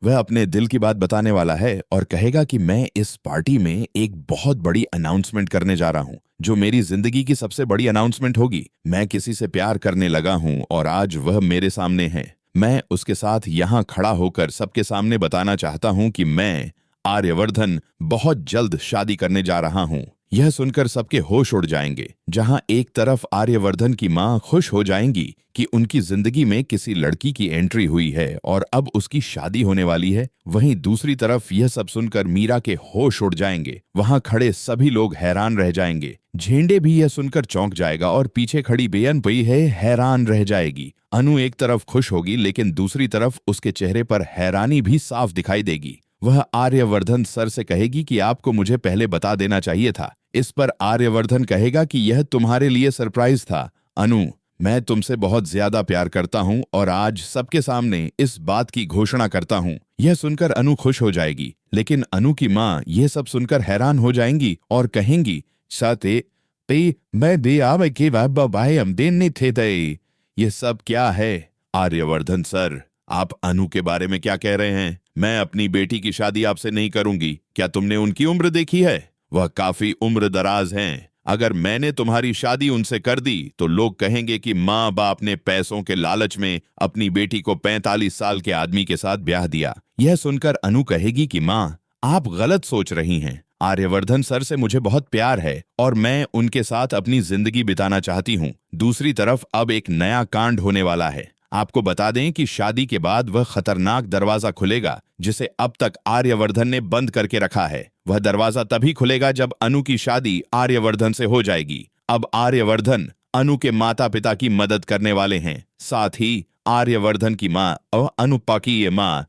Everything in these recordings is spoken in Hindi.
वह अपने दिल की बात बताने वाला है और कहेगा कि मैं इस पार्टी में एक बहुत बड़ी अनाउंसमेंट करने जा रहा हूं, जो मेरी जिंदगी की सबसे बड़ी अनाउंसमेंट होगी। मैं किसी से प्यार करने लगा हूं और आज वह मेरे सामने है। मैं उसके साथ यहां खड़ा होकर सबके सामने बताना चाहता हूं कि मैं आर्यवर्धन बहुत जल्द शादी करने जा रहा हूं। यह सुनकर सबके होश उड़ जाएंगे। जहां एक तरफ आर्यवर्धन की मां खुश हो जाएंगी कि उनकी जिंदगी में किसी लड़की की एंट्री हुई है और अब उसकी शादी होने वाली है, वहीं दूसरी तरफ यह सब सुनकर मीरा के होश उड़ जाएंगे। वहां खड़े सभी लोग हैरान रह जाएंगे। झेंडे भी यह सुनकर चौंक जाएगा और पीछे खड़ी बेअन पई है हैरान रह जाएगी। अनु एक तरफ खुश होगी, लेकिन दूसरी तरफ उसके चेहरे पर हैरानी भी साफ दिखाई देगी। वह आर्यवर्धन सर से कहेगी कि आपको मुझे पहले बता देना चाहिए था। इस पर आर्यवर्धन कहेगा कि यह तुम्हारे लिए सरप्राइज था। अनु, मैं तुमसे बहुत ज्यादा प्यार करता हूं और आज सबके सामने इस बात की घोषणा करता हूं। यह सुनकर अनु खुश हो जाएगी, लेकिन अनु की मां यह सब सुनकर हैरान हो जाएंगी और कहेंगी, साते पे मैं दे आवे के बाबाए हम देने थे दे। ये सब क्या है? आर्यवर्धन सर, आप अनु के बारे में क्या कह रहे हैं? मैं अपनी बेटी की शादी आपसे नहीं करूंगी। क्या तुमने उनकी उम्र देखी है? वह काफी उम्र दराज हैं। अगर मैंने तुम्हारी शादी उनसे कर दी तो लोग कहेंगे कि माँ बाप ने पैसों के लालच में अपनी बेटी को 45 साल के आदमी के साथ ब्याह दिया। यह सुनकर अनु कहेगी कि माँ, आप गलत सोच रही हैं। आर्यवर्धन सर से मुझे बहुत प्यार है और मैं उनके साथ अपनी जिंदगी बिताना चाहती हूँ। दूसरी तरफ अब एक नया कांड होने वाला है। आपको बता दें कि शादी के बाद वह खतरनाक दरवाजा खुलेगा जिसे अब तक आर्यवर्धन ने बंद करके रखा है। वह दरवाजा तभी खुलेगा जब अनु की शादी आर्यवर्धन से हो जाएगी। अब आर्यवर्धन अनु के माता पिता की मदद करने वाले हैं। साथ ही आर्यवर्धन की मां और अनुपा की ये मां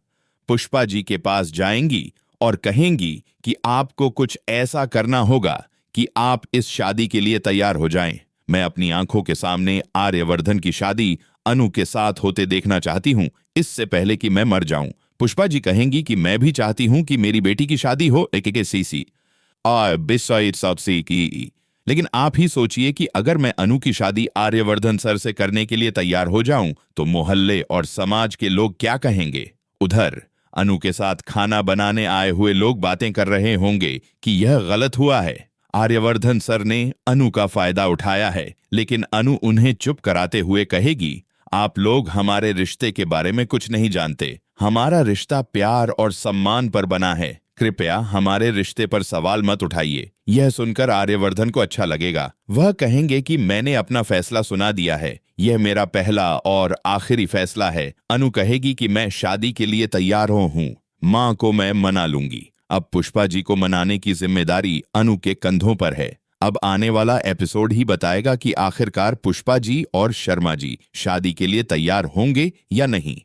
पुष्पा जी के पास जाएंगी और कहेंगी कि आपको कुछ ऐसा करना होगा कि आप इस शादी के लिए तैयार हो जाएं। मैं अपनी आंखों के सामने आर्यवर्धन की शादी अनु के साथ होते देखना चाहती हूं, इससे पहले कि मैं मर जाऊं। पुष्पा जी कहेंगी कि मैं भी चाहती हूं कि मेरी बेटी की शादी हो सीसी और की। लेकिन आप ही सोचिए कि अगर मैं अनु की शादी आर्यवर्धन सर से करने के लिए तैयार हो जाऊं तो मोहल्ले और समाज के लोग क्या कहेंगे? उधर अनु के साथ खाना बनाने आए हुए लोग बातें कर रहे होंगे कि यह गलत हुआ है। आर्यवर्धन सर ने अनु का फायदा उठाया है, लेकिन अनु उन्हें चुप कराते हुए कहेगी, आप लोग हमारे रिश्ते के बारे में कुछ नहीं जानते। हमारा रिश्ता प्यार और सम्मान पर बना है। कृपया हमारे रिश्ते पर सवाल मत उठाइए। यह सुनकर आर्यवर्धन को अच्छा लगेगा। वह कहेंगे कि मैंने अपना फैसला सुना दिया है। यह मेरा पहला और आखिरी फैसला है। अनु कहेगी कि मैं शादी के लिए तैयार हूँ। माँ को मैं मना लूंगी। अब पुष्पा जी को मनाने की जिम्मेदारी अनु के कंधों पर है। अब आने वाला एपिसोड ही बताएगा कि आखिरकार पुष्पा जी और शर्मा जी शादी के लिए तैयार होंगे या नहीं।